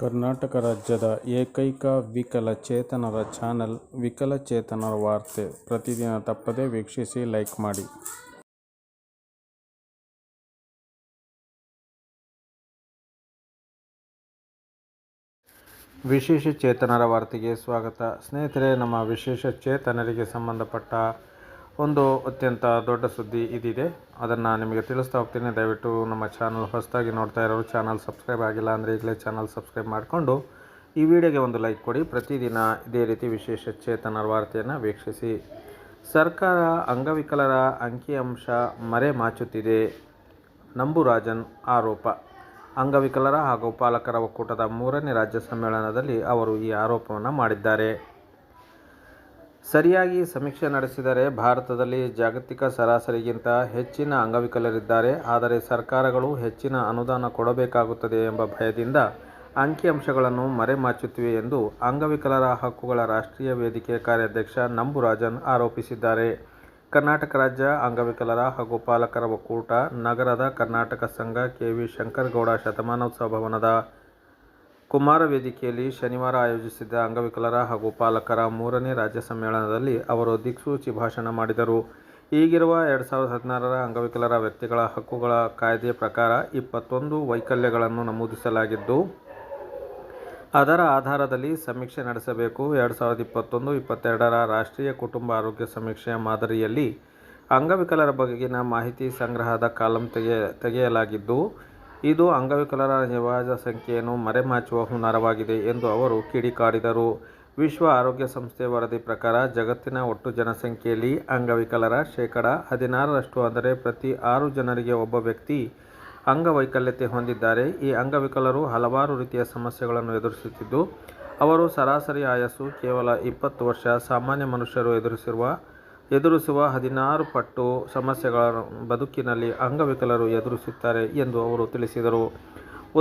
ಕರ್ನಾಟಕ ರಾಜ್ಯದ ಏಕೈಕ ವಿಕಲಚೇತನರ ಚಾನೆಲ್ ವಿಕಲಚೇತನರ ವಾರ್ತೆ. ಪ್ರತಿದಿನ ತಪ್ಪದೇ ವೀಕ್ಷಿಸಿ, ಲೈಕ್ ಮಾಡಿ. ವಿಶೇಷ ಚೇತನರ ವಾರ್ತೆಗೆ ಸ್ವಾಗತ. ಸ್ನೇಹಿತರೆ, ನಮ್ಮ ವಿಶೇಷ ಚೇತನರಿಗೆ ಸಂಬಂಧಪಟ್ಟ ಒಂದು ಅತ್ಯಂತ ದೊಡ್ಡ ಸುದ್ದಿ ಇದಿದೆ. ಅದನ್ನು ನಿಮಗೆ ತಿಳಿಸ್ತಾ ಹೋಗ್ತೀನಿ. ದಯವಿಟ್ಟು ನಮ್ಮ ಚಾನಲ್ ಹೊಸದಾಗಿ ನೋಡ್ತಾ ಇರೋರು ಚಾನಲ್ ಸಬ್ಸ್ಕ್ರೈಬ್ ಆಗಿಲ್ಲ ಅಂದರೆ ಈಗಲೇ ಚಾನಲ್ ಸಬ್ಸ್ಕ್ರೈಬ್ ಮಾಡಿಕೊಂಡು ಈ ವಿಡಿಯೋಗೆ ಒಂದು ಲೈಕ್ ಕೊಡಿ. ಪ್ರತಿದಿನ ಇದೇ ರೀತಿ ವಿಶೇಷ ಚೇತನರ ವಾರ್ತೆಯನ್ನು ವೀಕ್ಷಿಸಿ. ಸರ್ಕಾರ ಅಂಗವಿಕಲರ ಅಂಕಿಅಂಶ ಮರೆಮಾಚುತ್ತಿದೆ, ನಂಬುರಾಜನ್ ಆರೋಪ. ಅಂಗವಿಕಲರ ಹಾಗೂ ಪಾಲಕರ ಒಕ್ಕೂಟದ 3ನೇ ರಾಜ್ಯ ಸಮ್ಮೇಳನದಲ್ಲಿ ಅವರು ಈ ಆರೋಪವನ್ನು ಮಾಡಿದ್ದಾರೆ. ಸರಿಯಾಗಿ ಸಮೀಕ್ಷೆ ನಡೆಸಿದರೆ ಭಾರತದಲ್ಲಿ ಜಾಗತಿಕ ಸರಾಸರಿಗಿಂತ ಹೆಚ್ಚಿನ ಅಂಗವಿಕಲರಿದ್ದಾರೆ. ಆದರೆ ಸರ್ಕಾರಗಳು ಹೆಚ್ಚಿನ ಅನುದಾನ ಕೊಡಬೇಕಾಗುತ್ತದೆ ಎಂಬ ಭಯದಿಂದ ಅಂಕಿಅಂಶಗಳನ್ನು ಮರೆಮಾಚುತ್ತಿವೆ ಎಂದು ಅಂಗವಿಕಲರ ಹಕ್ಕುಗಳ ರಾಷ್ಟ್ರೀಯ ವೇದಿಕೆ ಕಾರ್ಯಾಧ್ಯಕ್ಷ ನಂಬುರಾಜನ್ ಆರೋಪಿಸಿದ್ದಾರೆ. ಕರ್ನಾಟಕ ರಾಜ್ಯ ಅಂಗವಿಕಲರ ಹಾಗೂ ಪಾಲಕರ ಒಕ್ಕೂಟ ನಗರದ ಕರ್ನಾಟಕ ಸಂಘ ಕೆ.ವಿ. ಶಂಕರಗೌಡ ಶತಮಾನೋತ್ಸವ ಭವನದ ಕುಮಾರ ವೇದಿಕೆಯಲ್ಲಿ ಶನಿವಾರ ಆಯೋಜಿಸಿದ್ದ ಅಂಗವಿಕಲರ ಹಾಗೂ ಪಾಲಕರ 3ನೇ ರಾಜ್ಯ ಸಮ್ಮೇಳನದಲ್ಲಿ ಅವರು ದಿಕ್ಸೂಚಿ ಭಾಷಣ ಮಾಡಿದರು. ಈಗಿರುವ 2016ರ ಅಂಗವಿಕಲರ ವ್ಯಕ್ತಿಗಳ ಹಕ್ಕುಗಳ ಕಾಯ್ದೆ ಪ್ರಕಾರ 21 ವೈಕಲ್ಯಗಳನ್ನು ನಮೂದಿಸಲಾಗಿದ್ದು, ಅದರ ಆಧಾರದಲ್ಲಿ ಸಮೀಕ್ಷೆ ನಡೆಸಬೇಕು. 2021-22ರ ರಾಷ್ಟ್ರೀಯ ಕುಟುಂಬ ಆರೋಗ್ಯ ಸಮೀಕ್ಷೆಯ ಮಾದರಿಯಲ್ಲಿ ಅಂಗವಿಕಲರ ಬಗೆಗಿನ ಮಾಹಿತಿ ಸಂಗ್ರಹದ ಕಾಲಂ ತೆಗೆಯಲಾಗಿದ್ದು, ಇದು ಅಂಗವಿಕಲರ ನಿಜವಾದ ಸಂಖ್ಯೆಯನ್ನು ಮರೆಮಾಚುವ ಹುನ್ನಾರವಾಗಿದೆ ಎಂದು ಅವರು ಕಿಡಿಕಾರಿದರು. ವಿಶ್ವ ಆರೋಗ್ಯ ಸಂಸ್ಥೆ ವರದಿ ಪ್ರಕಾರ ಜಗತ್ತಿನ ಒಟ್ಟು ಜನಸಂಖ್ಯೆಯಲ್ಲಿ ಅಂಗವಿಕಲರ ಶೇಕಡಾ 16ರಷ್ಟು, ಅಂದರೆ ಪ್ರತಿ 6 ಜನರಿಗೆ ಒಬ್ಬ ವ್ಯಕ್ತಿ ಅಂಗವೈಕಲ್ಯತೆ ಹೊಂದಿದ್ದಾರೆ. ಈ ಅಂಗವಿಕಲರು ಹಲವಾರು ರೀತಿಯ ಸಮಸ್ಯೆಗಳನ್ನು ಎದುರಿಸುತ್ತಿದ್ದು, ಅವರು ಸರಾಸರಿ ಆಯಸ್ಸು ಕೇವಲ 20 ವರ್ಷ. ಸಾಮಾನ್ಯ ಮನುಷ್ಯರು ಎದುರಿಸುವ 16 ಪಟ್ಟು ಸಮಸ್ಯೆಗಳ ಬದುಕಿನಲ್ಲಿ ಅಂಗವಿಕಲರು ಎದುರಿಸುತ್ತಾರೆ ಎಂದು ಅವರು ತಿಳಿಸಿದರು.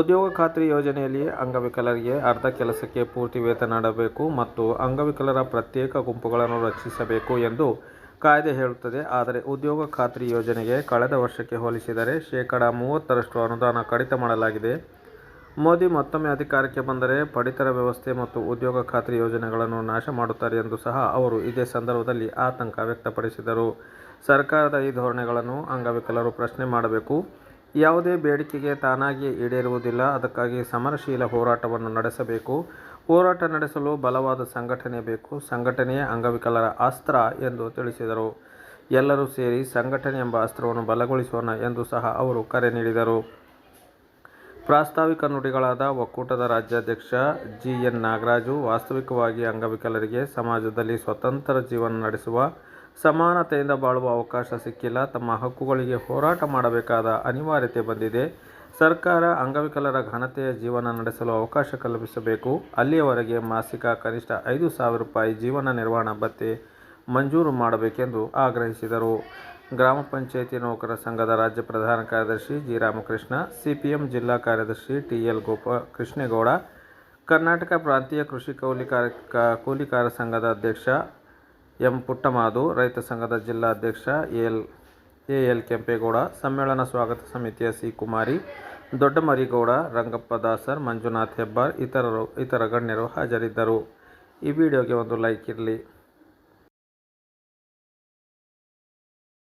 ಉದ್ಯೋಗ ಖಾತ್ರಿ ಯೋಜನೆಯಲ್ಲಿ ಅಂಗವಿಕಲರಿಗೆ ಅರ್ಧ ಕೆಲಸಕ್ಕೆ ಪೂರ್ತಿ ವೇತನ ನೀಡಬೇಕು ಮತ್ತು ಅಂಗವಿಕಲರ ಪ್ರತ್ಯೇಕ ಗುಂಪುಗಳನ್ನು ರಚಿಸಬೇಕು ಎಂದು ಕಾಯ್ದೆ ಹೇಳುತ್ತದೆ. ಆದರೆ ಉದ್ಯೋಗ ಖಾತ್ರಿ ಯೋಜನೆಗೆ ಕಳೆದ ವರ್ಷಕ್ಕೆ ಹೋಲಿಸಿದರೆ ಶೇಕಡಾ 30ರಷ್ಟು ಅನುದಾನ ಕಡಿತ ಮಾಡಲಾಗಿದೆ. ಮೋದಿ ಮತ್ತೊಮ್ಮೆ ಅಧಿಕಾರಕ್ಕೆ ಬಂದರೆ ಪಡಿತರ ವ್ಯವಸ್ಥೆ ಮತ್ತು ಉದ್ಯೋಗ ಖಾತ್ರಿ ಯೋಜನೆಗಳನ್ನು ನಾಶ ಮಾಡುತ್ತಾರೆ ಎಂದು ಸಹ ಅವರು ಇದೇ ಸಂದರ್ಭದಲ್ಲಿ ಆತಂಕ ವ್ಯಕ್ತಪಡಿಸಿದರು. ಸರ್ಕಾರದ ಈ ಧೋರಣೆಗಳನ್ನು ಅಂಗವಿಕಲರು ಪ್ರಶ್ನೆ ಮಾಡಬೇಕು. ಯಾವುದೇ ಬೇಡಿಕೆಗೆ ತಾನಾಗಿಯೇ ಈಡೇರುವುದಿಲ್ಲ. ಅದಕ್ಕಾಗಿ ಸಮರಶೀಲ ಹೋರಾಟವನ್ನು ನಡೆಸಬೇಕು. ಹೋರಾಟ ನಡೆಸಲು ಬಲವಾದ ಸಂಘಟನೆ ಬೇಕು. ಸಂಘಟನೆಯೇ ಅಂಗವಿಕಲರ ಅಸ್ತ್ರ ಎಂದು ತಿಳಿಸಿದರು. ಎಲ್ಲರೂ ಸೇರಿ ಸಂಘಟನೆ ಎಂಬ ಅಸ್ತ್ರವನ್ನು ಬಲಗೊಳಿಸೋಣ ಎಂದು ಸಹ ಅವರು ಕರೆ ನೀಡಿದರು. ಪ್ರಾಸ್ತಾವಿಕ ನುಡಿಗಳಾದ ಒಕ್ಕೂಟದ ರಾಜ್ಯಾಧ್ಯಕ್ಷ ಜಿ.ಎನ್. ನಾಗರಾಜು, ವಾಸ್ತವಿಕವಾಗಿ ಅಂಗವಿಕಲರಿಗೆ ಸಮಾಜದಲ್ಲಿ ಸ್ವತಂತ್ರ ಜೀವನ ನಡೆಸುವ, ಸಮಾನತೆಯಿಂದ ಬಾಳುವ ಅವಕಾಶ ಸಿಕ್ಕಿಲ್ಲ. ತಮ್ಮ ಹಕ್ಕುಗಳಿಗೆ ಹೋರಾಟ ಮಾಡಬೇಕಾದ ಅನಿವಾರ್ಯತೆ ಬಂದಿದೆ. ಸರ್ಕಾರ ಅಂಗವಿಕಲರ ಘನತೆಯ ಜೀವನ ನಡೆಸಲು ಅವಕಾಶ ಕಲ್ಪಿಸಬೇಕು. ಅಲ್ಲಿಯವರೆಗೆ ಮಾಸಿಕ ಕನಿಷ್ಠ 5,000 ರೂಪಾಯಿ ಜೀವನ ನಿರ್ವಹಣಾ ಭತ್ಯೆ ಮಂಜೂರು ಮಾಡಬೇಕೆಂದು ಆಗ್ರಹಿಸಿದರು. ಗ್ರಾಮ ಪಂಚಾಯಿತಿ ನೌಕರರ ಸಂಘದ ರಾಜ್ಯ ಪ್ರಧಾನ ಕಾರ್ಯದರ್ಶಿ ಜಿ. ರಾಮಕೃಷ್ಣ, ಸಿಪಿಎಂ ಜಿಲ್ಲಾ ಕಾರ್ಯದರ್ಶಿ ಟಿ.ಎಲ್. ಕೃಷ್ಣೇಗೌಡ, ಕರ್ನಾಟಕ ಪ್ರಾಂತೀಯ ಕೃಷಿ ಕೂಲಿಕಾರ ಸಂಘದ ಅಧ್ಯಕ್ಷ ಎಂ. ಪುಟ್ಟಮಾದು, ರೈತ ಸಂಘದ ಜಿಲ್ಲಾ ಅಧ್ಯಕ್ಷ ಎ.ಎಲ್. ಕೆಂಪೇಗೌಡ, ಸಮ್ಮೇಳನ ಸ್ವಾಗತ ಸಮಿತಿಯ ಸಿ. ಕುಮಾರಿ, ದೊಡ್ಡಮರಿಗೌಡ, ರಂಗಪ್ಪ ದಾಸರ್, ಮಂಜುನಾಥ್ ಹೆಬ್ಬಾರ್ ಇತರ ಗಣ್ಯರು ಹಾಜರಿದ್ದರು. ಈ ವಿಡಿಯೋಗೆ ಒಂದು ಲೈಕ್ ಇರಲಿ.